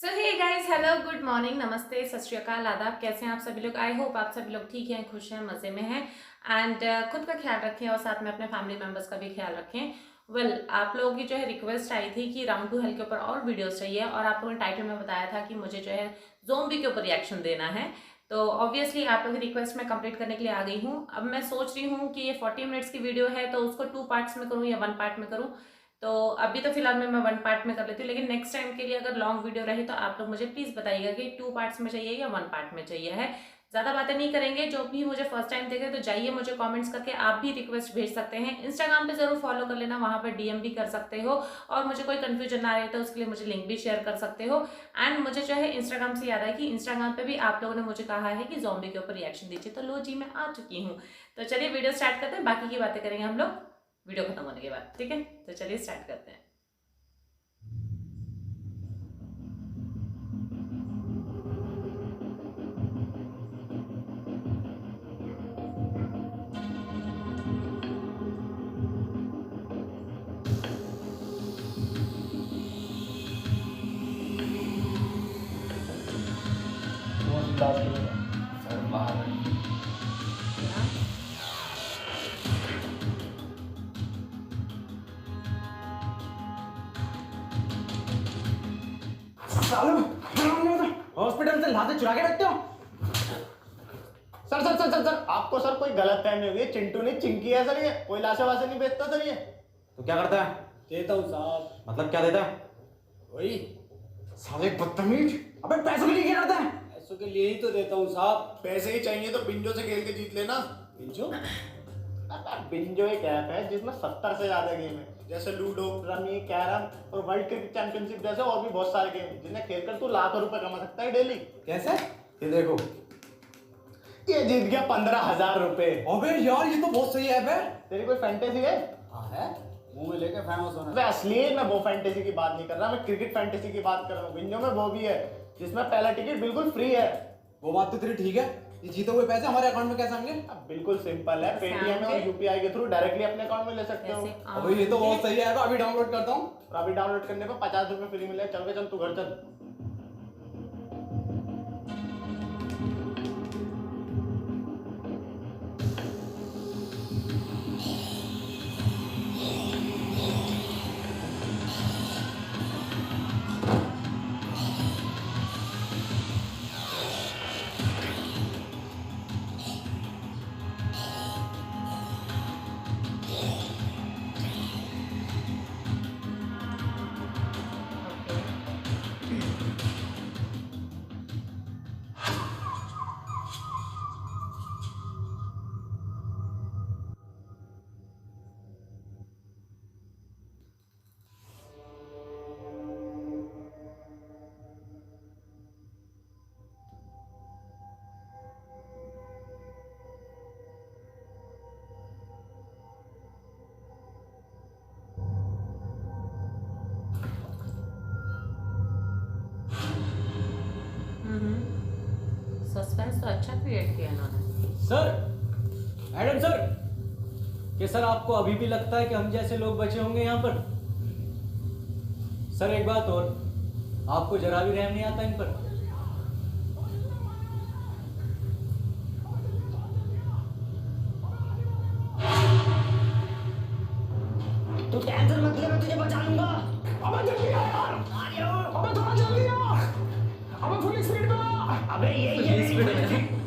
सो hey guys, hello, good morning, नमस्ते, सत श्री अकाल, आदाब। कैसे हैं आप सभी लोग? आई होप आप सभी लोग ठीक हैं, खुश हैं, मज़े में हैं एंड खुद का ख्याल रखें और साथ में अपने फैमिली मेम्बर्स का भी ख्याल रखें। आप लोगों की जो है रिक्वेस्ट आई थी कि राउंड 2 हेल्थ के ऊपर और वीडियोस चाहिए और आप लोगों ने टाइटल में बताया था कि मुझे जो है ज़ोंबी के ऊपर रिएक्शन देना है। तो ऑब्वियसली आप लोगों की रिक्वेस्ट मैं कंप्लीट करने के लिए आ गई हूँ। अब मैं सोच रही हूँ कि ये 40 मिनट्स की वीडियो है तो उसको 2 पार्ट्स में करूँ या 1 पार्ट में करूँ। तो अभी तो फिलहाल मैं 1 पार्ट में कर लेती हूँ, लेकिन नेक्स्ट टाइम के लिए अगर लॉन्ग वीडियो रही तो आप लोग मुझे प्लीज़ बताइएगा कि 2 पार्ट्स में चाहिए या 1 पार्ट में चाहिए है। ज़्यादा बातें नहीं करेंगे। जो भी मुझे फर्स्ट टाइम देखे तो जाइए मुझे कमेंट्स करके आप भी रिक्वेस्ट भेज सकते हैं। इंस्टाग्राम पे ज़रूर फॉलो कर लेना, वहाँ पर डीएम भी कर सकते हो और मुझे कोई कन्फ्यूजन ना रहे तो उसके लिए मुझे लिंक भी शेयर कर सकते हो। एंड मुझे जो है इंस्टाग्राम से याद है कि इंस्टाग्राम पे भी आप लोगों ने मुझे कहा है कि ज़ॉम्बी के ऊपर रिएक्शन दीजिए, तो लो जी मैं आ चुकी हूँ। तो चलिए वीडियो स्टार्ट करते हैं, बाकी की बातें करेंगे हम लोग वीडियो खत्म होने के बाद, ठीक है? तो चलिए स्टार्ट करते हैं। सर बाहर सालों हॉस्पिटल से लाते चुरा के रखते हो। सर आपको सर कोई गलत फहमी होगी। चिंटू नहीं चिंकी है सर, ये कोई लाशा वाशा नहीं बेचता सर ये। तो क्या करता है? देता हूँ साहब। मतलब क्या देता है? वही साले बदतमीज। अबे पैसों के लिए क्या करता है? पैसों के लिए ही तो देता हूँ साहब। पैसे ही चाहिए तो बिंजो से खेल के जीत लेना। बिंजो बिंजो एक ऐप है जिसमें 70 से ज्यादा गेम है, जैसे लूडो, रमी, कैरम और वर्ल्ड क्रिकेट चैंपियनशिप जैसे और भी बहुत सारे गेम जिन्हें खेलकर तू लाखों रुपए कमा सकता है डेली। कैसे? ये देखो। ये जीत गया 15,000 रुपए। अबे यार ये तो बहुत सही ऐप है। तेरी कोई फैंटेसी है? हाँ है, मुंह में लेके फेमस होना। वे असली मैं वो फैंटेसी की बात नहीं कर रहा, मैं क्रिकेट फैंटेसी की बात कर रहा हूँ। बिंजो में वो भी है जिसमें पहला टिकट बिल्कुल फ्री है। वो बात तो तेरी ठीक है। ये जीते हुए पैसे हमारे अकाउंट में कैसे आएंगे? अब बिल्कुल सिंपल है, पेटीएम और यूपीआई के थ्रू डायरेक्टली अपने अकाउंट में ले सकते हो। अबे ये तो बहुत सही ऐप है, अभी डाउनलोड करता हूँ। और अभी डाउनलोड करने पर 50 रुपए फ्री मिले। चल के चल, तू घर चल। सस्पेंस तो अच्छा क्रिएट किया इन्होंने। सर, मैडम सर, क्या सर आपको अभी भी लगता है कि हम जैसे लोग बचे होंगे यहाँ पर? सर एक बात और, आपको जरा भी रहम नहीं आता इन पर? तू टेंशन मत ले, मैं तुझे बचा लूंगा। अबे जल्दी आ यार। अबे थोड़ा जल्दी आ। अबे फुल स्पीड में आ। अबे ये स्पीड में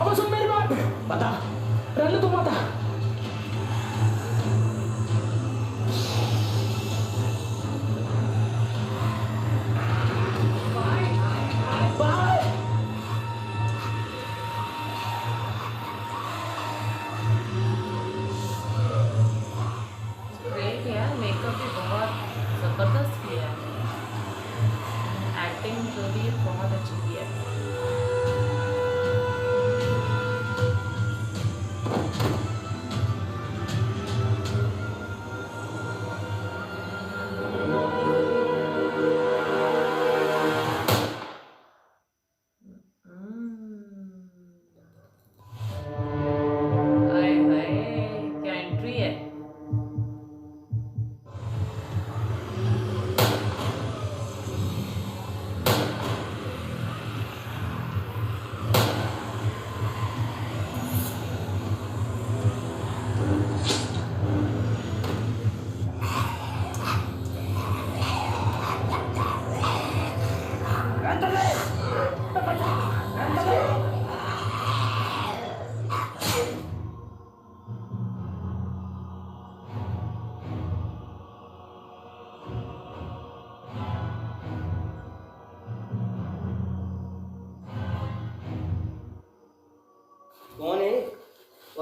अबे सुन मेरी बात। बता। रहने तू बता। ग्रेट यार, मेकअप भी बहुत जबरदस्त किया है, एक्टिंग जो भी बहुत अच्छी की है। हाय हाय, क्या एंट्री है।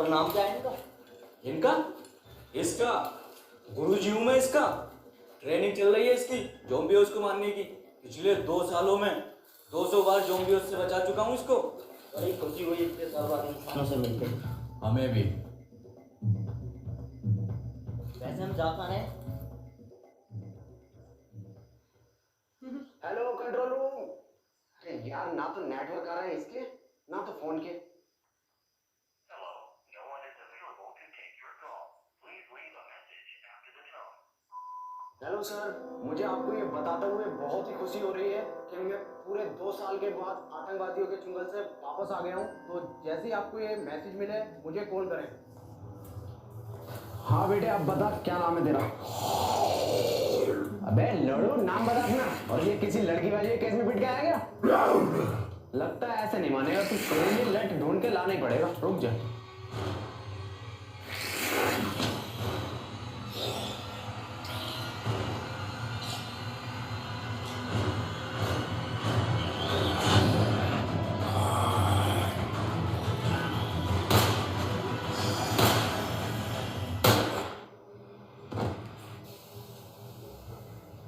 सर नाम क्या है इनका? इनका इसका गुरुजी हूं मैं इसका। ट्रेनिंग चल रही है इसकी ज़ॉम्बियोस को मारने की। पिछले 2 सालों में 200 बार ज़ॉम्बियोस से बचा चुका हूं इसको। बड़ी खुशी हुई इतने साल बाद इंसानों से मिलके। हमें भी। वैसे हम जा कहाँ रहे हैं? Hello control room. अरे यार, ना तो नेटवर्क आ रहा है इसके, ना तो फोन के। हेलो सर, मुझे आपको ये बताते हुए बहुत ही खुशी हो रही है कि मैं पूरे 2 साल के बाद आतंकवादियों के चुंगल से वापस आ गया हूँ। तो जैसे ही आपको ये मैसेज मिले मुझे कॉल करें। हाँ बेटे, अब बता क्या नाम है तेरा? अबे लड़ो, नाम बता अपना। और ये किसी लड़की वाली केस में पिट के आया क्या? लगता है ऐसे नहीं मानेगा तू। तेरे लिए लट ढूंढ के लाना ही पड़ेगा। रुक जा।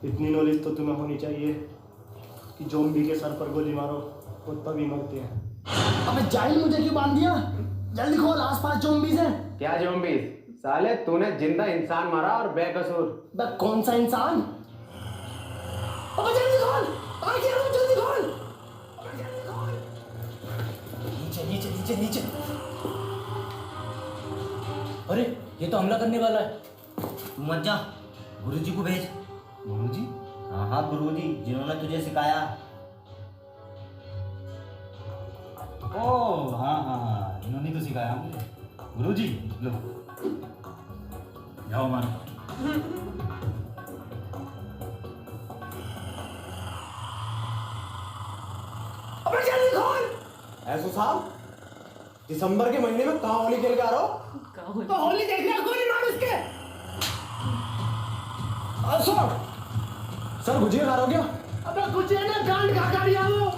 इतनी नॉलेज तो तुम्हें होनी चाहिए कि ज़ॉम्बी के सर पर गोली मारो वो तभी मरते हैं। अबे जाहिल, मुझे क्यों बांध दिया? जल्दी खोल, आसपास ज़ॉम्बीज़ हैं। क्या ज़ॉम्बीज़? साले तूने जिंदा इंसान मारा और बेकसूर। बे कौन सा इंसान? अबे जल्दी खोल, आगे आओ, जल्दी खोल। अबे जल्दी खोल। नीचे नीचे नीचे नीचे। अरे ये तो हमला करने वाला है। तू मत जा, गुरुजी को भेज। गुरुजी? हाँ हाँ, गुरुजी जिन्होंने तुझे सिखाया। ओह हाँ हाँ, इन्होंने तो सिखाया मुझे। गुरुजी लो जाओ मारो। अबे जल्दी खोल। ऐसो साहब, दिसंबर के महीने में कहाँ होली खेल के आ रहा हो? तो होली देख रहा, गोली मार उसके। सर गुजिया खा रहे हो क्या? अबे कुछ है ना, गांड खा कर आओ।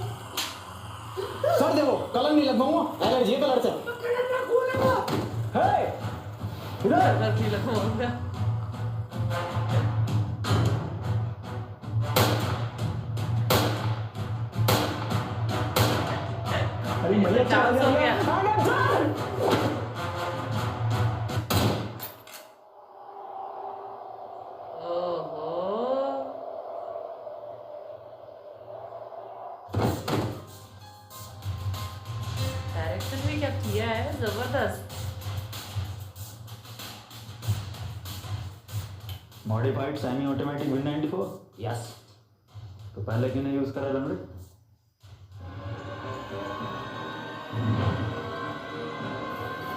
सर देखो, कलर नहीं लगवाऊंगा, एलर्जी है कलर से। कलर ना खोलेगा। हे इधर। अरे भैया चांस हो गया। ओहो, डायरेक्शन भी क्या किया है, जबरदस्त। Modified semi automatic V94। Yes. तो पहले क्यों नहीं यूज करा लंगड़े?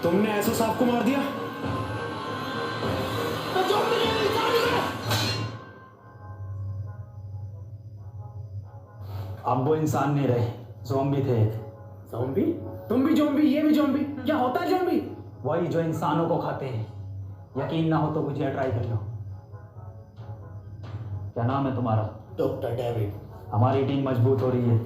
तुमने ऐसो साहब को मार दिया? अब वो इंसान नहीं रहे, ज़ॉम्बी थे एक। ज़ॉम्बी? तुम भी ज़ॉम्बी, ये भी ज़ॉम्बी। क्या होता है ज़ॉम्बी? वही जो इंसानों को खाते हैं। यकीन ना हो तो गुजिया ट्राई कर लो। क्या नाम है तुम्हारा? Doctor David. हमारी टीम मजबूत हो रही है।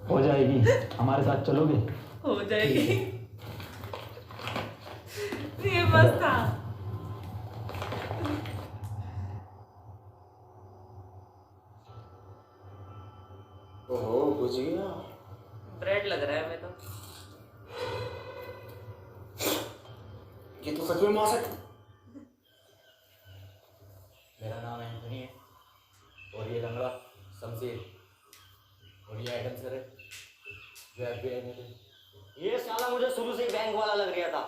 हो जाएगी, हमारे साथ चलोगे? हो जाएगी। ये बस था। ओहो गुजिया। ब्रेड लग रहा है हमें तो। ये तो सच में मार सकते। मेरा नाम एंथनी है और ये लंगड़ा शमशेर और ये एडम सर है जो FBI में थे। ये साला मुझे शुरू से ही बैंक वाला लग रहा था।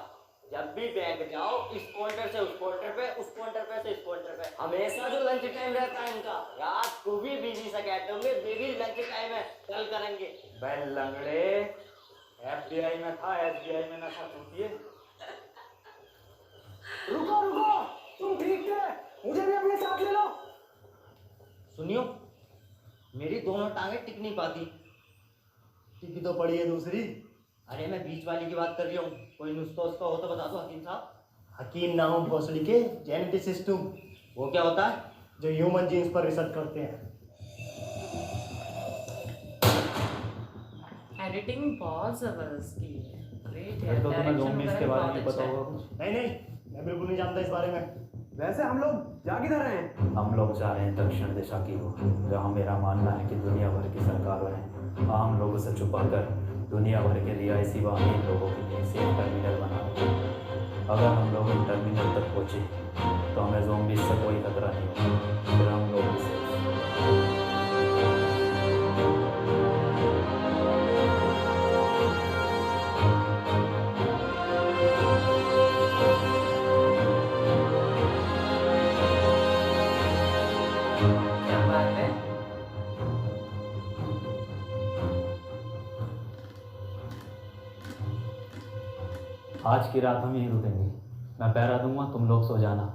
जब भी बैंक जाओ, इस पॉइंटर से उस पॉइंटर पे, उस पॉइंटर पे से इस पॉइंटर पे, हमेशा जो लंच टाइम रहता है इनका, रात को भी बिजी से कहते होंगे बेबी लंच टाइम है, कल करेंगे। बे लंगड़े, FBI में था, SBI में ना था चूतिए। रुको रुको, तुम ठीक थे, मुझे भी अपने साथ ले लो। सुनियो, मेरी दोनों टांगे टिक नहीं पाती। टिकी तो पड़ी है दूसरी। अरे मैं बीच वाली की बात कर रही हूँ। कोई नुस्खा उसका हो तो बता दो हकीम साहब। हकीम ना हूँ भोसड़ी के, जेनेटिसिस्ट हूँ, वो क्या होता है? जो ह्यूमन जीन्स पर रिसर्च करते हैं। एडिटिंग बहुत जबरदस्त की है। ग्रेट ये तो तुम्हें zombies के बारे में पता होगा कुछ? नहीं नहीं, मैं बिल्कुल नहीं जानता इस बारे में। वैसे हम लोग जा किधर रहे हैं? हम लोग जा रहे हैं दक्षिण दिशा की ओर, जहाँ मेरा मानना है कि दुनिया भर की सरकारों ने आम लोगों से छुपाकर दुनिया भर के रिहायशी व अमीर लोगों के लिए सेफ टर्मिनल बना रखा है। अगर हम लोग इन टर्मिनल तक पहुँचे तो हमें ज़ॉम्बीज़ से कोई खतरा नहीं होगा, फिर हम लोग भी safe हैं। क्या बात है। आज की रात हम यहीं रुकेंगे। मैं पहरा दूंगा, तुम लोग सो जाना,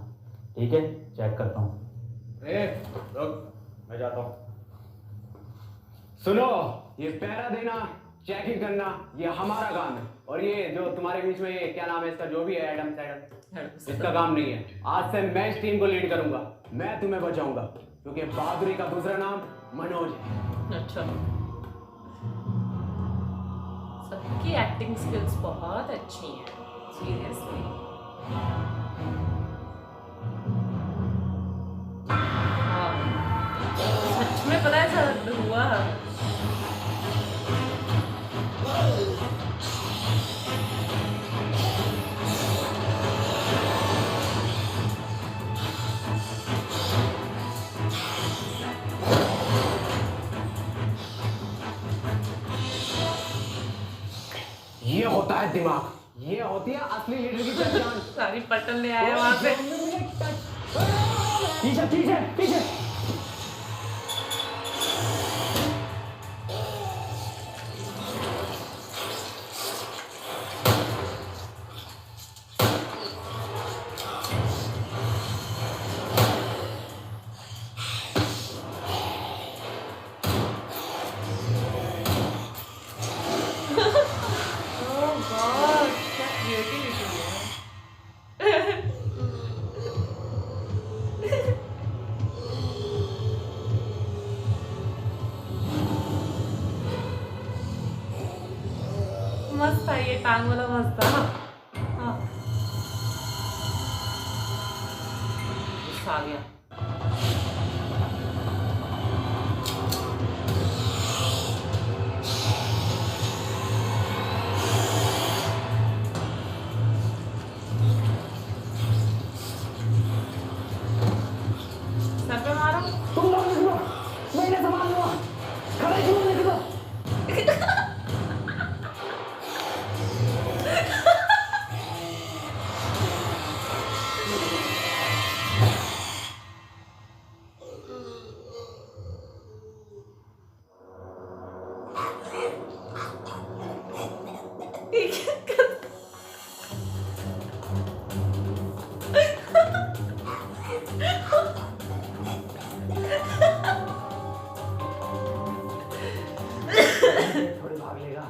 ठीक है? चेक करता हूँ। रुक, मैं जाता हूँ। सुनो, ये पहरा देना, चेकिंग करना, ये हमारा काम है। और ये जो तुम्हारे बीच में ये क्या नाम है इसका, जो भी है एडम सैडम, इसका काम नहीं है। आज से मैं इस टीम को लीड करूंगा, मैं तुम्हें बचाऊंगा, क्योंकि बहादुरी का दूसरा नाम मनोज है। अच्छा, सबकी एक्टिंग स्किल्स बहुत अच्छी हैं, सीरियसली। सच में पता है ऐसा हुआ। ये होता है दिमाग, ये होती है असली लीडर की पहचान। सारी पटल ले आया वहां से। पीछे पीछे पीछे। ओह गॉड, क्या क्रिएटिविटी है। मस्त था ये टांग वाला, मस्त था। हाँ, गुस्सा आ गया। सर पे मारो। तुम लोग निकलो, मैं इन्हें संभाल लूंगा। खड़े क्यों हो, निकलो। थोड़ी भाग लेगा,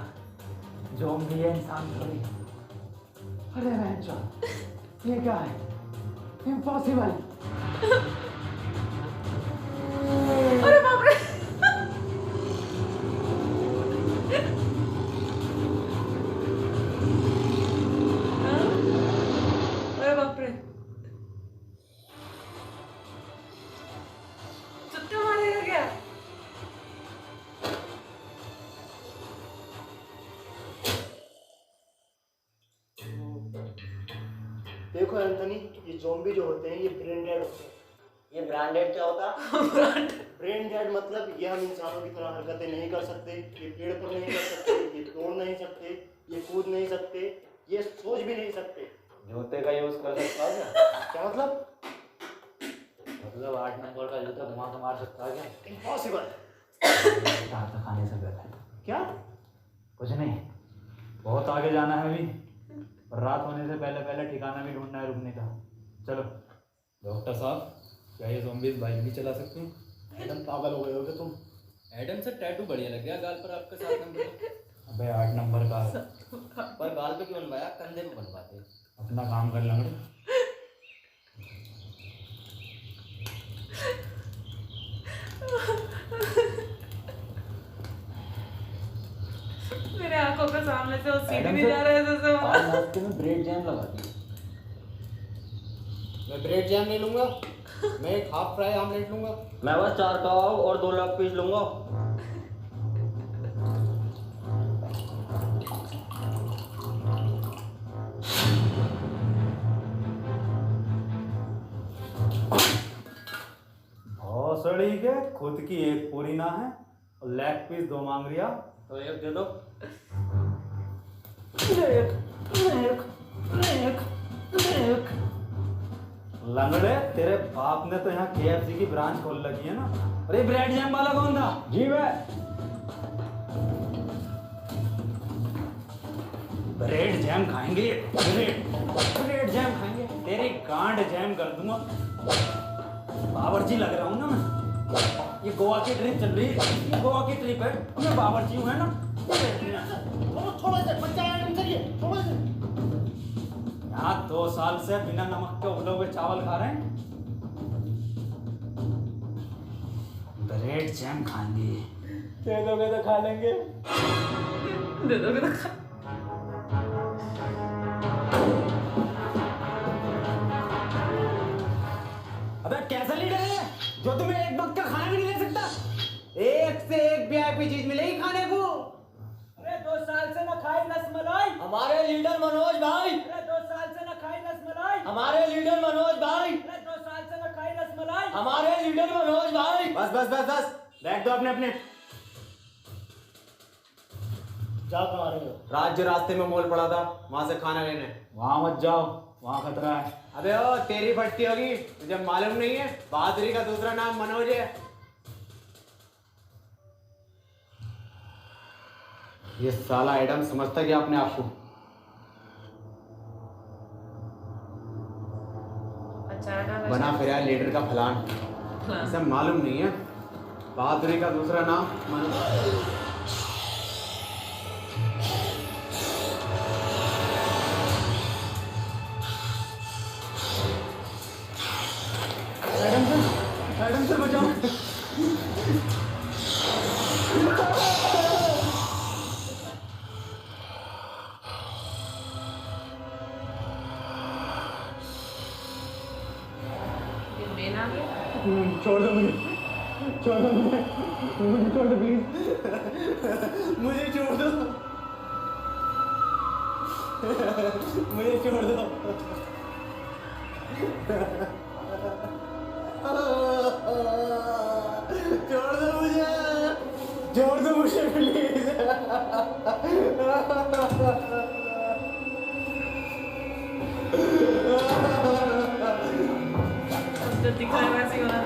ज़ॉम्बी है इंसान थोड़ी। अरे बहनचोद, ये क्या है? इम्पॉसिबल। अरे बाप रे। हाँ? अरे बाप रे, चुटका मारेगा क्या? देखो एंथनी, ये ज़ॉम्बी जो होते हैं ये ब्रेन डेड होते हैं। ये ब्रांडेड क्या होता? ब्रेन डेड मतलब ये हम इंसानों की तरह हरकतें नहीं कर सकते, ये पेड़ पर नहीं कर सकते, ये तोड़ नहीं सकते, ये कूद नहीं सकते, ये सोच भी नहीं सकते। जूते का यूज कर सकता है क्या? क्या मतलब? मतलब 8 नंबर का जूता घुमा के मार सकता है क्या? इम्पॉसिबल। रात खाने से पहले क्या? कुछ नहीं, बहुत आगे जाना है अभी, और रात होने से पहले पहले ठिकाना भी ढूंढना है रुकने का। चलो। डॉक्टर साहब, क्या ये ज़ॉम्बीज़ बाइक भी चला सकते हैं? एकदम पागल हो गए होगे तुम। एडम से टैटू बढ़िया लग गया गाल पर आपके 7 नंबर। अबे 8 नंबर का पर गाल पे क्यों बनवाया, कंधे पे बनवाते। अपना काम कर लंगड़े। मेरे आंखों का सामने से वो सीट मैडम नहीं सर, जा रहा है जैसे वो। आज नाश्ते में ब्रेड जैम लगा दी। मैं ब्रेड जैम नहीं लूंगा, मैं एक हाफ फ्राई आमलेट लूंगा। मैं बस 4 कबाब और 2 लेग पीस लूंगा। भौसड़ी के खुद की एक पूरी ना है और लेग पीस 2 मांग रिया। तो एक दे दो। लंगड़े, तेरे बाप ने तो यहाँ KFC की ब्रांच खोल रखी है ना। अरे ब्रेड जैम वाला कौन था? जी मैं। ब्रेड जैम खाएंगे, ब्रेड जैम खाएंगे, तेरी गांड जैम कर दूंगा। बावर्ची लग रहा हूँ ना मैं। ये गोवा की ट्रिप चल रही है, ये गोवा की ट्रिप है, मैं बावर्ची हूँ है ना। थोड़ा सा बच्चा आइटम चाहिए, थोड़ा सा। यहाँ 2 साल से बिना नमक के उबले हुए चावल खा रहे हैं। ब्रेड जैम खाएंगे, दे दोगे तो खा लेंगे। दे दोगे तो खा। अबे कैसा लीडर है जो तुम्हें एक वक्त का खाना भी नहीं दे सकता? एक से एक VIP चीज मिलेगी खाने को। अरे 2 साल से ना खाई रसमलाई। हमारे लीडर मनोज भाई, अरे 2 साल से ना खाई रसमलाई। हमारे लीडर मनोज भाई, अरे 2 साल से ना खाई रसमलाई। हमारे लीडर मनोज भाई। बस बस बस बस, बैठ दो अपने अपने। जा कहाँ रहे हो? रात जो रास्ते में मॉल पड़ा था वहां से खाना लेने। वहां मत जाओ, वहां खतरा है। अबे ओ तेरी फटती होगी, तुझे मालूम नहीं है बहादुरी का दूसरा नाम मनोज है। ये साला आइटम समझता क्या अपने आप को? अच्छा बना फिरा लीडर का फलान, इसे मालूम नहीं है बहादुरी का दूसरा नाम मनोज। मैडम से बचाओ। ये बेन आ गया। छोड़ दो मुझे, छोड़ दो मुझे, मुझे छोड़ दो प्लीज, मुझे छोड़ दो, मुझे छोड़ दो। छोड़ दो मुझे, छोड़ दो मुझे प्लीज। जो दिख रहा है वैसे ही होना।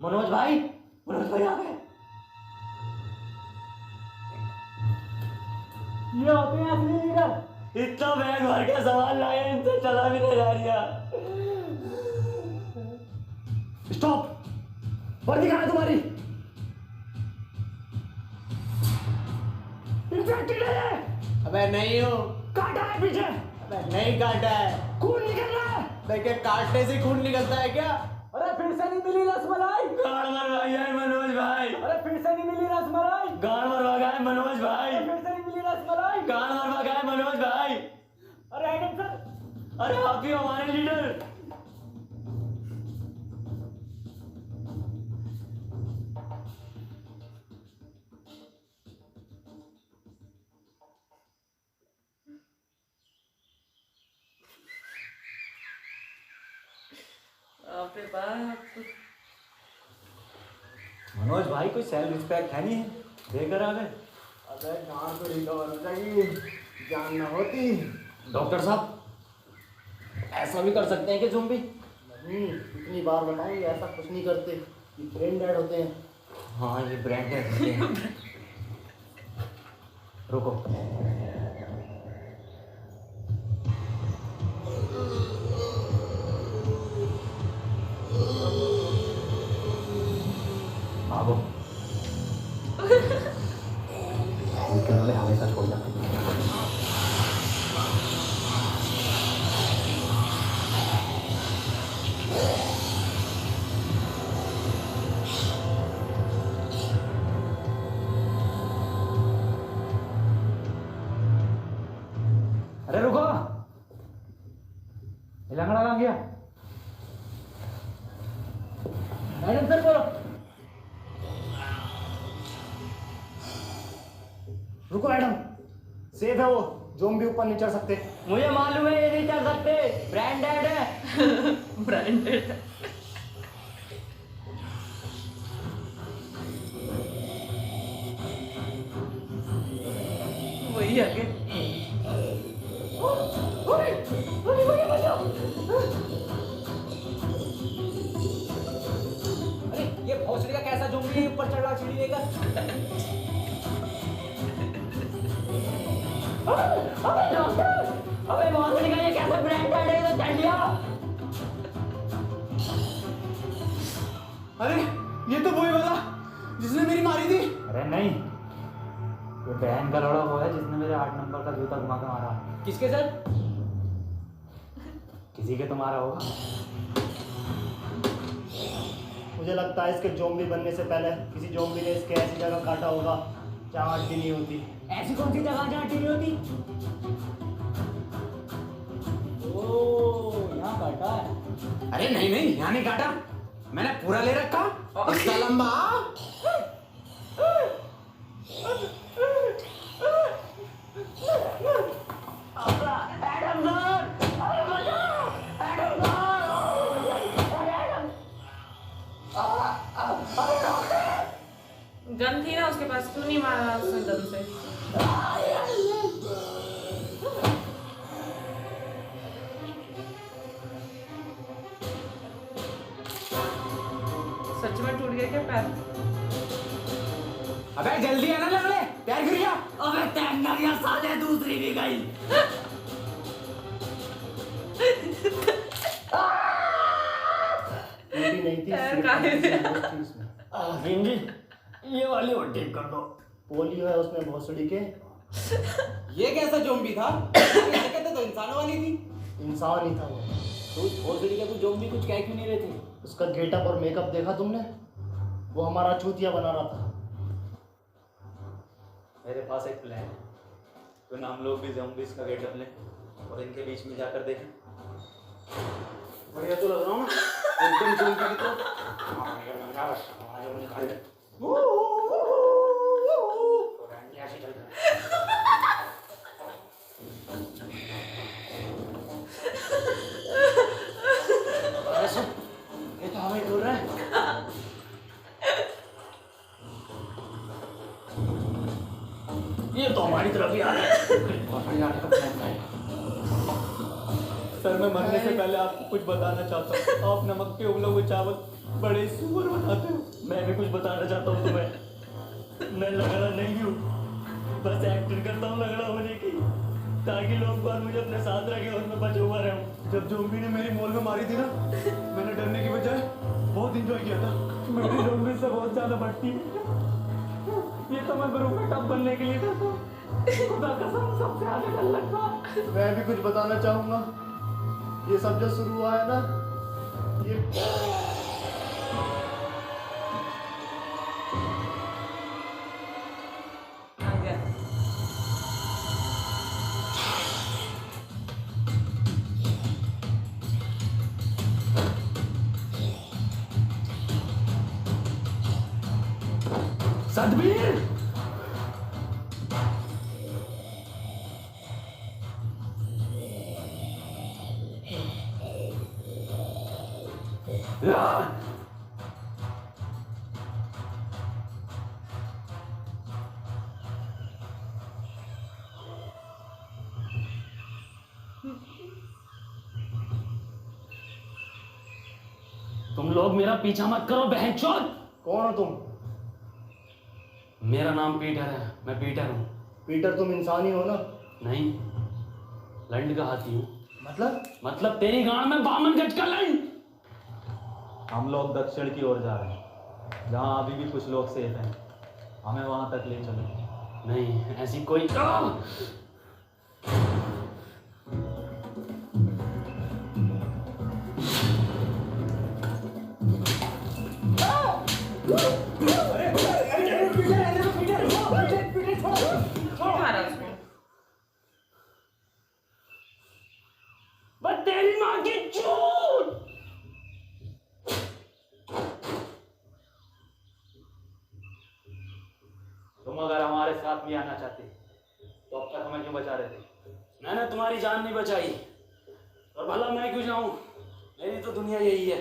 मनोज भाई, मनोज भाई आ गए। ये होते हैं असली लीडर। इतना बैग भर के सामान लाया, इनसे चला भी नहीं जा रहा। स्टॉप, वर्दी कहाँ है तुम्हारी? इन्फेक्टेड है ये। अबे नहीं हूँ। काटा है पीछे। अबे नहीं काटा है। खून निकल रहा है। देखिए काटने से खून निकलता है क्या? अरे फिर से नहीं मिली रसमलाई। गाड़ मरवा गया है मनोज भाई, अरे फिर से नहीं मिली रसमलाई। गाड़ मरवा गया है मनोज भाई, अरे फिर से नहीं मिली रसमलाई। गाड़ मरवा गया है मनोज भाई। अरे आइटम सर। अरे आप ही हो हमारे लीडर। बाप रे बाप। मनोज भाई कोई सेल्फ रिस्पेक्ट है नहीं, देकर आ गए। अबे जान तो रिकवर हो जाएगी, जान ना होती। डॉक्टर साहब, ऐसा भी कर सकते हैं कि ज़ॉम्बी? नहीं, इतनी बार बताऊं ये ऐसा कुछ नहीं करते, ये ब्रेन डेड होते हैं। हाँ, ये ब्रांडेड होते हैं। रुको, भागो। उनके वाले हमेशा छोड़ जाते हैं। ये लंगड़ा कहाँ गया? मैडम सर बोलो। रुको मैडम, सेफ है वो, ज़ॉम्बी ऊपर नहीं चढ़ सकते। मुझे मालूम है ये नहीं चढ़ सकते, ब्रांडेड है। ब्रांडेड। वही आगे। अरे ये भोसड़ी का कैसा ज़ॉम्बी है ऊपर चढ़ रहा सीढ़ी लेकर? अबे मौसम का ये कैसा ब्रांडेड है, ये तो चढ़ लिया। अरे ये तो वही वाला जिसने मेरी मारी थी। अरे नहीं, ये बहन का लड़ा हुआ है जिसने मेरे 8 नंबर का जूता घुमा के मारा। किसके सर? किसी के तुम्हारा होगा। मुझे लगता है इसके ज़ॉम्बी बनने से पहले किसी ज़ॉम्बी ने इसके ऐसी जगह काटा होगा जहाँ हड्डी नहीं होती। ऐसी कौन सी जगह जहाँ टीवी होती? ओ यहाँ काटा है। अरे नहीं नहीं, यहाँ नहीं काटा, मैंने पूरा ले रखा। इतना लंबा। एडम सर, अरे बचाओ, एडम सर, अरे एडम, गन थी ना उसके पास, क्यों नहीं मारा उसने गन से? सच में टूट गया क्या पैर? अबे जल्दी आना लंगड़े, पैर गिर गया। अबे तैरना गया साले, दूसरी भी गई। टूटी नहीं थी, पैर सिर्फ काहे हड्डी थे? बहुत थी उसमें। जी ये वाली और ठीक कर दो। पोलियो है उसमें भोसड़ी के। ये कैसा ज़ॉम्बी था? ये कहते तो इंसानों वाली थी। इंसान ही था वो। तो उस भोसड़ी का तू ज़ॉम्बी कुछ कह क्यों नहीं रहे थे? उसका गेटअप और मेकअप देखा तुमने? वो हमारा चूतिया बना रहा था। मेरे पास एक प्लान है, तो ना हम लोग भी ज़ॉम्बीज़ का गेटअप लें और इनके बीच में जाकर देखें। बढ़िया तो लग रहा हूँ ना, एकदम ज़ॉम्बी की तरह। ये तो हमें बोल रहा है। ये तो हमारी तरफ ही आ रहा है। सर मैं मरने से पहले आपको कुछ बताना चाहता हूँ। आप नमक के उबले हुए चावल बड़े सुअर बनाते हो। मैं भी कुछ बताना चाहता हूँ तुम्हें। मैं लंगड़ा नहीं हूँ, बस एक्टिंग करता हूँ लंगड़ा होने की, ताकि लोग बार मुझे अपने साथ रखें और मैं बचा हुआ रहूँ। जब ज़ॉम्बी ने मेरी मॉल में मारी थी ना, मैंने डरने की बजाय बहुत एंजॉय किया था। मेरी ज़ॉम्बी से बहुत ज्यादा बढ़ती है। ये तो मैं ग्रुप में टॉप बनने के लिए करता हूँ। खुदा कसम सबसे आगे डर लगता है। मैं भी कुछ बताना चाहूँगा। ये सब जो शुरू हुआ है ना, ये आ गया। सतबीर, तुम लोग मेरा पीछा मत करो बहनचोद। कौन हो तुम? मेरा नाम पीटर है, मैं पीटर हूँ। पीटर तुम इंसान ही हो ना? नहीं, लंड का हाथी हूँ। मतलब तेरी गांड में 52 गज का लंड। हम लोग दक्षिण की ओर जा रहे हैं, जहाँ अभी भी कुछ लोग सेफ हैं। हमें वहाँ तक ले चलो। नहीं, ऐसी कोई क्यों मारा उसको? बस तेरी माँ की तुम अगर हमारे साथ भी आना चाहते तो अब तक हमें क्यों बचा रहे थे? मैंने तुम्हारी जान नहीं बचाई, और भला मैं क्यों जाऊं? मेरी तो दुनिया यही है।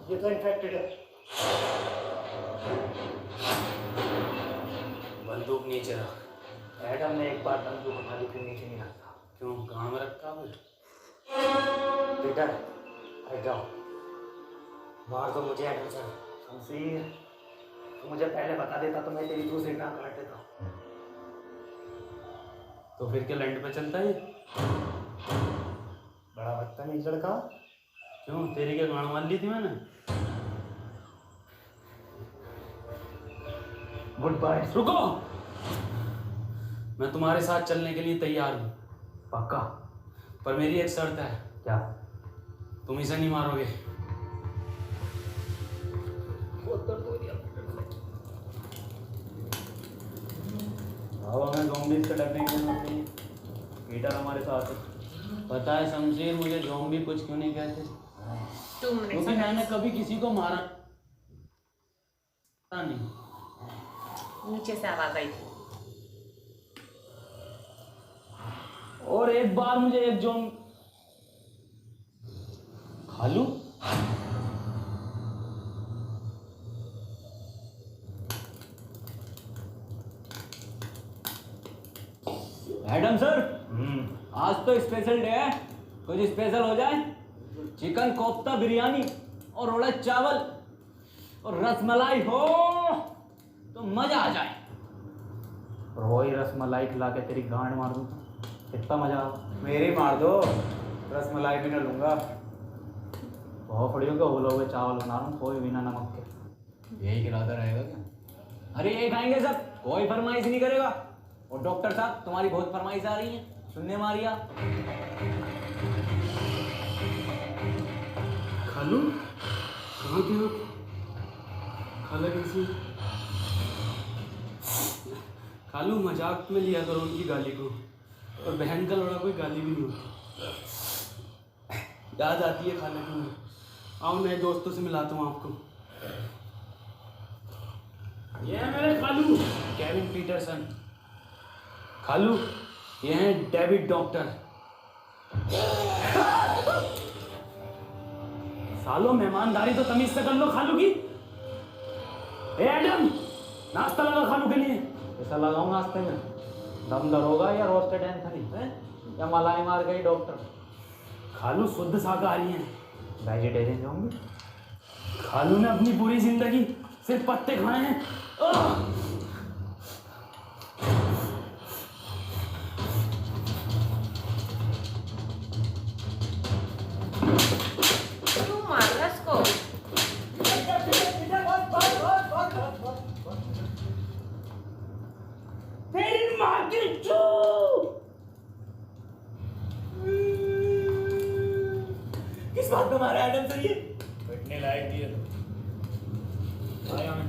ये तो इन्फेक्टेड है। बंदूक नीचे रख। एडम ने एक बार बंदूक हमारी के नीचे नहीं रखा। क्यों, कहाँ में रखा है? पीटर, हट जाओ। मार दो मुझे एडम सर। शमशीर, तू मुझे पहले बता देता तो मैं तेरी दूसरी टांग काट देता। तो फिर क्या लैंड पे चलता है? बड़ा बदतमीज लड़का। क्यों, तेरी क्या गाड़ मार ली थी मैंने? Goodbye. रुको, मैं तुम्हारे साथ चलने के लिए तैयार हूँ, पक्का? पर मेरी एक शर्त है। क्या? तुम इसे नहीं मारोगे। अब हमें ज़ॉम्बीज़ से डरने की जरूरत नहीं है। पीटर हमारे साथ है। पता है शमशीर, मुझे ज़ॉम्बी कुछ क्यों नहीं कहते? 2 मिनट्स क्योंकि मैंने कभी किसी को मारा नहीं। नीचे से आवाज आई थी। और एक बार मुझे एक खालू, एडम सर, आज तो स्पेशल डे है, कुछ स्पेशल हो जाए। चिकन कोफ्ता बिरयानी और उड़द चावल और रसमलाई हो तो मजा आ जाए। और वही रसमलाई खिला के तेरी गांड मार दूँ तो कितना मजा आएगा। मेरी मार दो, रसमलाई भी न लूंगा। बहुत फड़ियों के उबले हुए चावल बना रहा हूँ, कोई बिना नमक के। यही इरादा रहेगा क्या? अरे ये खाएंगे सब, कोई फरमाइश नहीं करेगा। और डॉक्टर साहब, तुम्हारी बहुत फरमाइश आ रही है, सुनने मारिया। खालू, कहाँ थे आप? खाला कैसी? खालू, मजाक में लिया करो उनकी गाली को, और बहन का लड़ा कोई गाली भी नहीं होती। याद आती है खाला की। आओ नए दोस्तों से मिलाता हूँ आपको। ये है मेरे खालू, केविन पीटरसन। खालू, ये हैं डेविड डॉक्टर। सालों, मेहमानदारी तो तमीज से कर लो खालू की। ए एडम, नाश्ता लगा खालू के लिए। ऐसा लगाऊँ नाश्ते में? दम दरोगा या रोस्टेड एंथनी है, या मलाई मार गई डॉक्टर? खालू शुद्ध शाकाहारी हैं। वेजिटेरियन जाऊँगी। खालू ने अपनी पूरी जिंदगी सिर्फ पत्ते खाए हैं। क्यों मार रहा इसको? तेरी माँ की चू! किस बात पे मारा एडम सर ये? बैठने लायक दिए तो। आया मैं।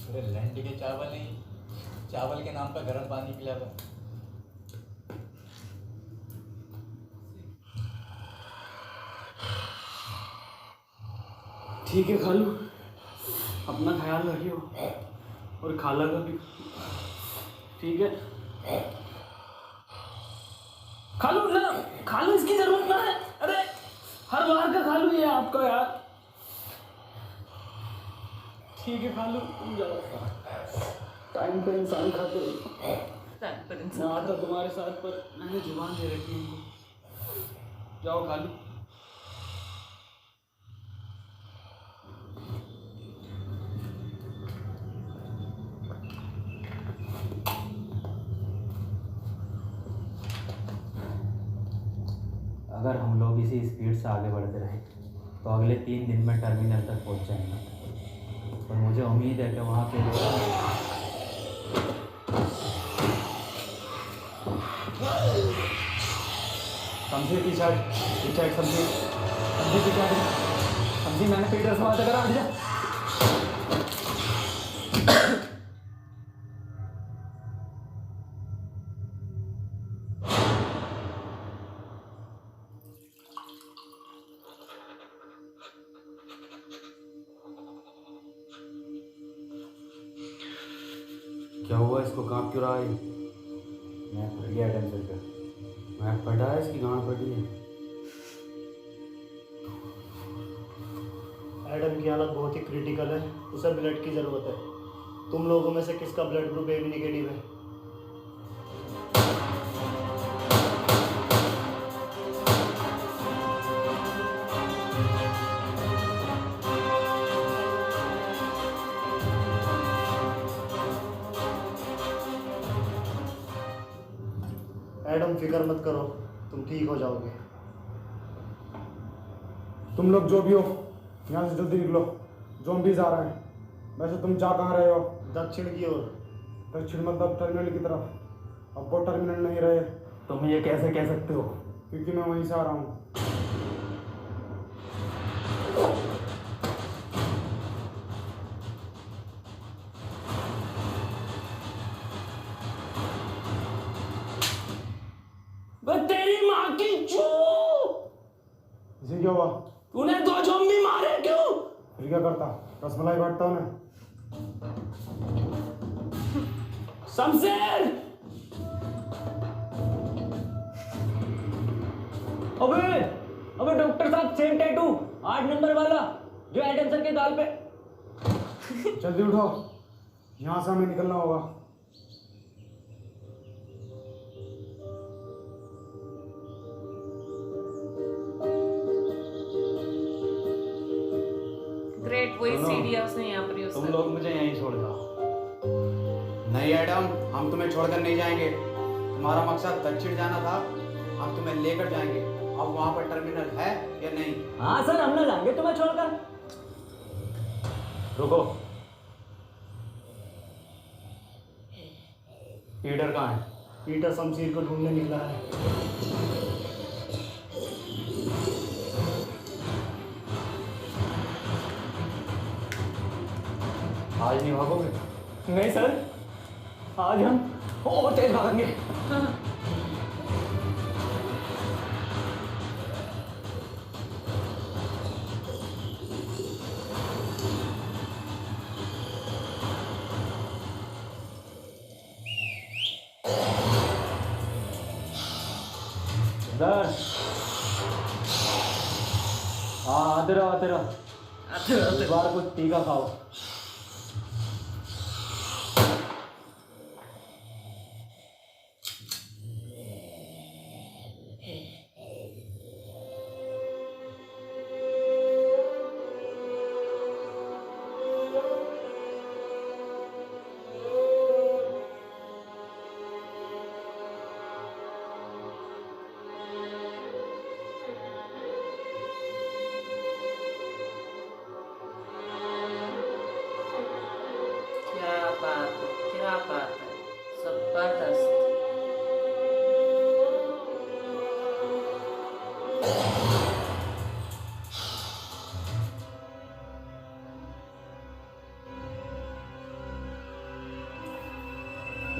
अरे लैंड के चावल नहीं, चावल के नाम पर गर्म पानी पिला दो। ठीक है खालू, अपना ख्याल रखियो, और खाला का भी। ठीक है खालू, ना खालू, इसकी जरूरत ना है। अरे हर बार का खालू ये आपका यार। ठीक है खालू, तुम जाओ। टाइम पे इंसान खाते हो। मैं आता तुम्हारे साथ, पर मैंने जुबान दे रखी है उनको। जाओ खालू। अगर हम लोग इसी स्पीड से आगे बढ़ते रहे तो अगले 3 दिन में टर्मिनल तक पहुंच जाएंगे। और मुझे उम्मीद है कि वहाँ पे लोग समझी की शर्ट समझी की शर्ट समझी, मैंने पीटर से बात करा। हट जा। क्या हुआ, इसको कांप क्यों रहा है? मैं फट गया एडम सर का। मैं फटा है, इसकी गांड फटी है। एडम की हालत बहुत ही क्रिटिकल है, उसे ब्लड की ज़रूरत है। तुम लोगों में से किसका ब्लड ग्रुप AB नेगेटिव है? एडम फिक्र मत करो, तुम ठीक हो जाओगे। तुम लोग जो भी हो यहाँ से जल्दी निकलो, ज़ॉम्बीज़ आ रहे हैं। वैसे तुम जा कहाँ रहे हो? दक्षिण की ओर। दक्षिण मतलब टर्मिनल की तरफ। अब वो टर्मिनल नहीं रहे। तुम ये कैसे कह सकते हो? क्योंकि मैं वहीं से आ रहा हूँ। तेरी माँ की चू! इसे क्या हुआ? तूने 2 ज़ॉम्बी मारे क्यों? फिर क्या करता? रसमलाई बांटता हूँ ना। शमशेर! अबे डॉक्टर साहब, सेम टैटू 8 नंबर वाला जो एडम सर के गाल पे। जल्दी उठो, यहाँ से हमें निकलना होगा। ग्रेट, वही सीढ़ी है उसने यहाँ पर यूज तुम लोग मुझे यहीं छोड़ जाओ। नहीं एडम, हम तुम्हें छोड़कर नहीं जाएंगे। तुम्हारा मकसद दक्षिण जाना था, हम तुम्हें लेकर जाएंगे। अब वहाँ पर टर्मिनल है या नहीं? हाँ सर, हम ना जाएंगे तुम्हें छोड़कर। रुको, पीटर कहाँ है? पीटर शमशीर को ढूंढने निकला है। आज नहीं भागोगे? नहीं सर, आज हम और तेज भागेंगे। इधर आते रहो आते रहो। इस बार कुछ टीका खाओ। क्या बात है, जबरदस्त।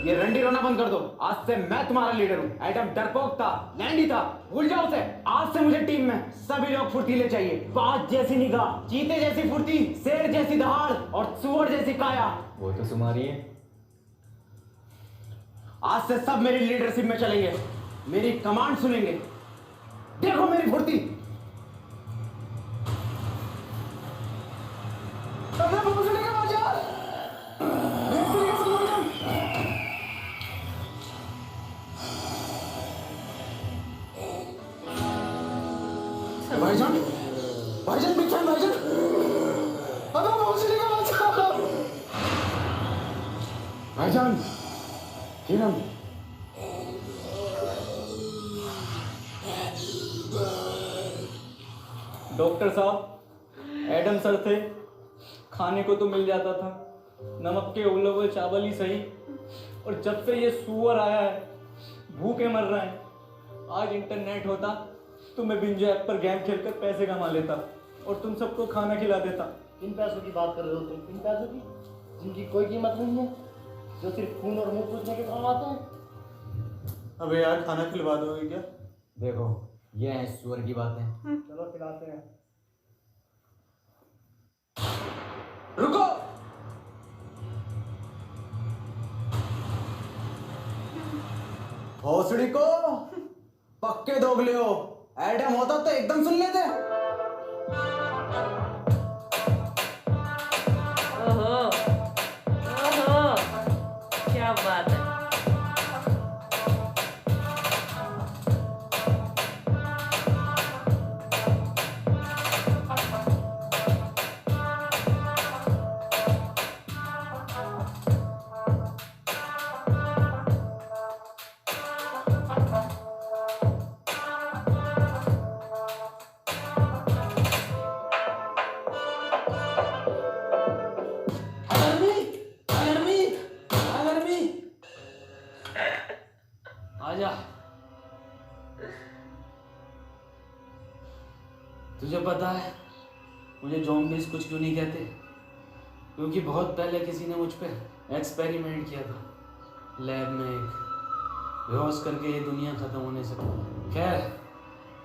ये रंडी रोना बंद कर दो। आज से मैं तुम्हारा लीडर हूँ। एडम डरपोक था, लैंडी था, भूल जाओ उसे। आज से मुझे टीम में सभी लोग फुर्तीले चाहिए। बाज जैसी निगाह, चीते जैसी फुर्ती, शेर जैसी दहाड़ और सुअर जैसी काया। वो तो तुम्हारी है। आज से सब मेरी लीडरशिप में चलेंगे, मेरी कमांड सुनेंगे। देखो मेरी फुर्ती। भाईजान, भाईजान, बिग फैन भाईजान। अबे पहुंचने का बचा। भाईजान, किरण। डॉक्टर साहब, एडम सर थे, खाने को तो मिल जाता था, नमक के उबले हुए चावल ही सही। और जब से ये सुअर आया है, भूखे मर रहे हैं। आज इंटरनेट होता तो मैं बिंजो ऐप पर गेम खेलकर पैसे कमा लेता और तुम सबको खाना खिला देता। किन पैसों की बात कर रहे हो तुम? किन पैसों की जिनकी कोई कीमत नहीं है, जो सिर्फ खून और मुंह पूछने के काम आते हैं। अबे यार, खाना खिलवा दोगे क्या? देखो, ये है सुअर की बातें। चलो खिलाते हैं। रुको। भोसड़ी को पक्के दोगले हो। एडम होता तो एकदम सुन लेते। ओहो ओहो, क्या बात है। आजा। तुझे पता है मुझे ज़ॉम्बीज़ कुछ क्यों नहीं कहते? क्योंकि बहुत पहले किसी ने मुझ पे एक्सपेरिमेंट किया था लैब में, एक बेहोश करके ये दुनिया खत्म होने से। खैर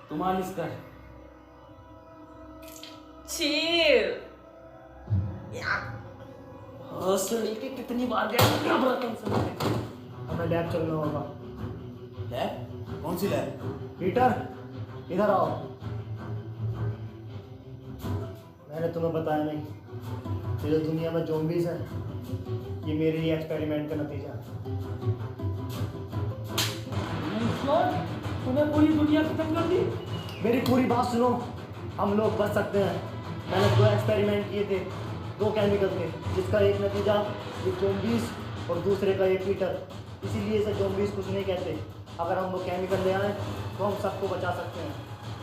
तू मालिश कर। चिल। हॉस्टल के कितनी बार गया हमें लैब चलना होगा। लैब? कौन सी लैब? पीटर, इधर आओ। मैंने तुम्हें बताया नहीं, ये जो दुनिया में ज़ॉम्बीज़ हैं, ये मेरे ही एक्सपेरिमेंट का नतीजा है। तूने पूरी दुनिया खत्म कर दी। मेरी पूरी बात सुनो, हम लोग बच सकते हैं। मैंने 2 एक्सपेरिमेंट किए थे, 2 केमिकल के, जिसका एक नतीजा ये ज़ॉम्बीज़ और दूसरे का ये पीटर। इसीलिए इसे ज़ॉम्बीज़ कुछ नहीं कहते। अगर हम वो केमिकल ले आए तो हम सबको बचा सकते हैं,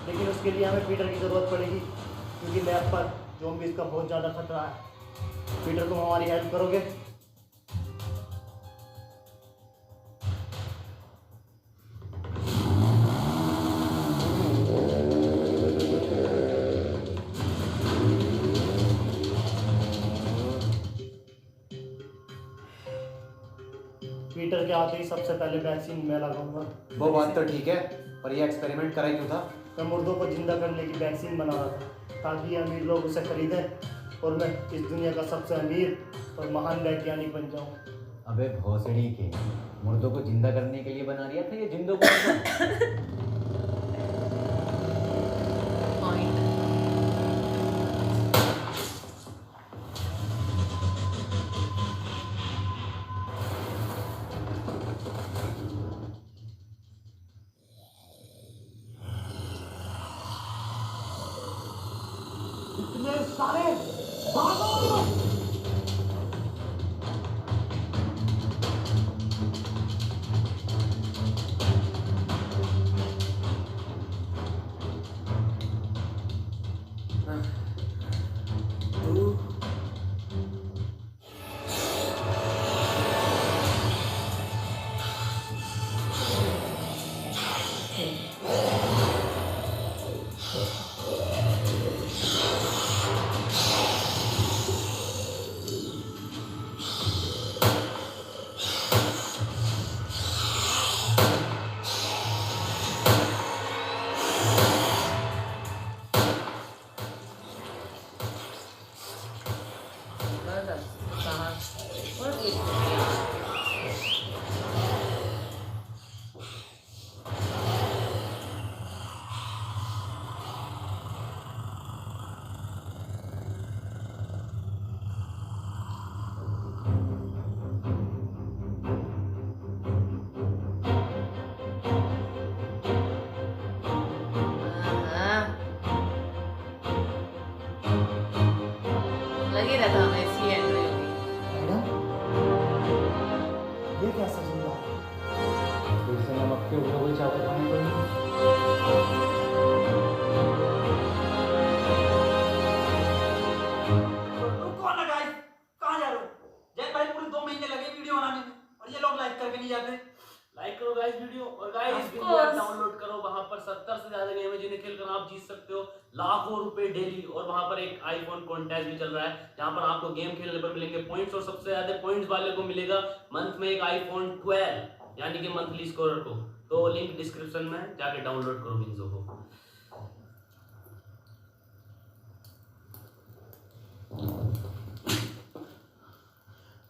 लेकिन उसके लिए हमें पीटर की ज़रूरत पड़ेगी, क्योंकि लैब पर ज़ॉम्बीज़ का बहुत ज़्यादा खतरा है। पीटर, तुम हमारी हेल्प करोगे? पीटर के आते ही सबसे पहले वैक्सीन मैं लगाऊंगा। वो बात तो ठीक है, पर ये एक्सपेरिमेंट करा क्यों था? मैं मुर्दों को जिंदा करने की वैक्सीन बना रहा था, ताकि अमीर लोग उसे खरीदें और मैं इस दुनिया का सबसे अमीर और महान वैज्ञानिक बन जाऊं। अबे भोसड़ी के, मुर्दों को जिंदा करने के लिए बना दिया था ये जिंदों को? पॉइंट। इतने सारे भागो! लगी रहता हमें इसकी एंट्री होगी। मैडम, ये कैसा जिंदा? फिर से नमक के ऊपर कोई चावल खाने को नहीं। रुको ना गाइस, कहाँ जा रहे हो? जय भाई, पूरे 2 महीने लगे वीडियो बनाने में और ये लोग लाइक करके नहीं जाते। लाइक करो गाइस वीडियो, और guys Of video course. Download करो। वहां पर 70 से ज्यादा गेम है जिन्हें खेलकर आप जीत सकते हो लाखों रुपए डेली। और वहां पर एक आईफोन कॉन्टेस्ट भी चल रहा है, जहां पर आपको गेम खेलने पर मिलेंगे पॉइंट्स, और सबसे ज्यादा पॉइंट्स वाले को मिलेगा मंथ में एक आईफोन 12, यानी कि मंथली स्कोरर को। तो लिंक डिस्क्रिप्शन में है, जाके डाउनलोड करो विंजो को।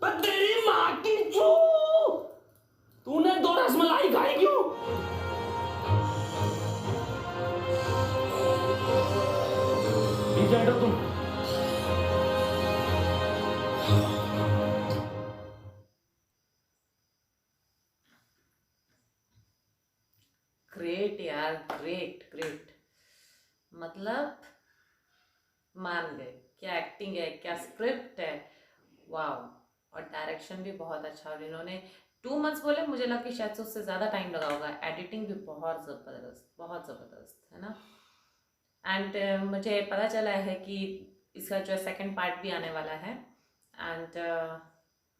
पर तेरी माँ की चू, तूने 2 रसमलाई खाई क्यों? नीचे हटो तुम। ग्रेट यार, ग्रेट ग्रेट। मतलब मान गए, क्या एक्टिंग है, क्या स्क्रिप्ट है, वाह। और डायरेक्शन भी बहुत अच्छा। और इन्होंने 2 मंथ्स बोले, मुझे लगा कि शायद से उससे ज़्यादा टाइम लगा होगा। एडिटिंग भी बहुत ज़बरदस्त है ना। एंड मुझे पता चला है कि इसका जो सेकंड पार्ट भी आने वाला है। एंड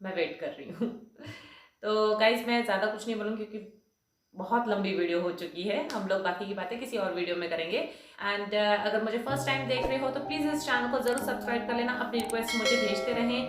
मैं वेट कर रही हूँ। तो गाइज मैं ज़्यादा कुछ नहीं बोलूँगी क्योंकि बहुत लंबी वीडियो हो चुकी है। हम लोग बाकी की बातें किसी और वीडियो में करेंगे। एंड अगर मुझे फर्स्ट टाइम देख रहे हो तो प्लीज़ इस चैनल को ज़रूर सब्सक्राइब कर लेना। अपनी रिक्वेस्ट मुझे भेजते रहें।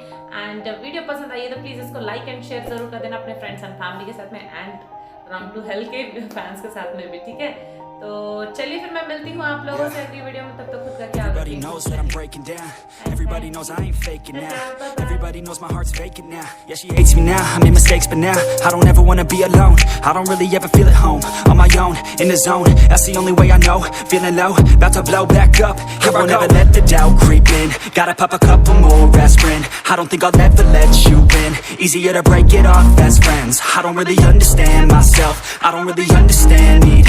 एंड वीडियो पसंद आई है तो प्लीज़ इसको लाइक एंड शेयर ज़रूर कर देना अपने फ्रेंड्स एंड फैमिली के साथ में, एंड राउंड टू हेल के फैंस के साथ में भी, ठीक है। तो चलिए फिर मैं मिलती हूँ आप लोगों से अगली वीडियो में। तब तक खुद का ख्याल Everybody knows that I'm breaking down. Everybody knows I ain't faking now. Everybody knows my heart's vacant now. Yeah, she hates me now. I made mistakes, but now I don't ever wanna be alone. I don't really ever feel at home. On my own, in the zone. That's the only way I know. Feeling low, about to blow back up. Here I won't ever let the doubt creep in. Gotta pop a couple more aspirin. I don't think I'll ever let you in. Easier to break it off best friends. I don't really understand myself. I don't really understand. Need help.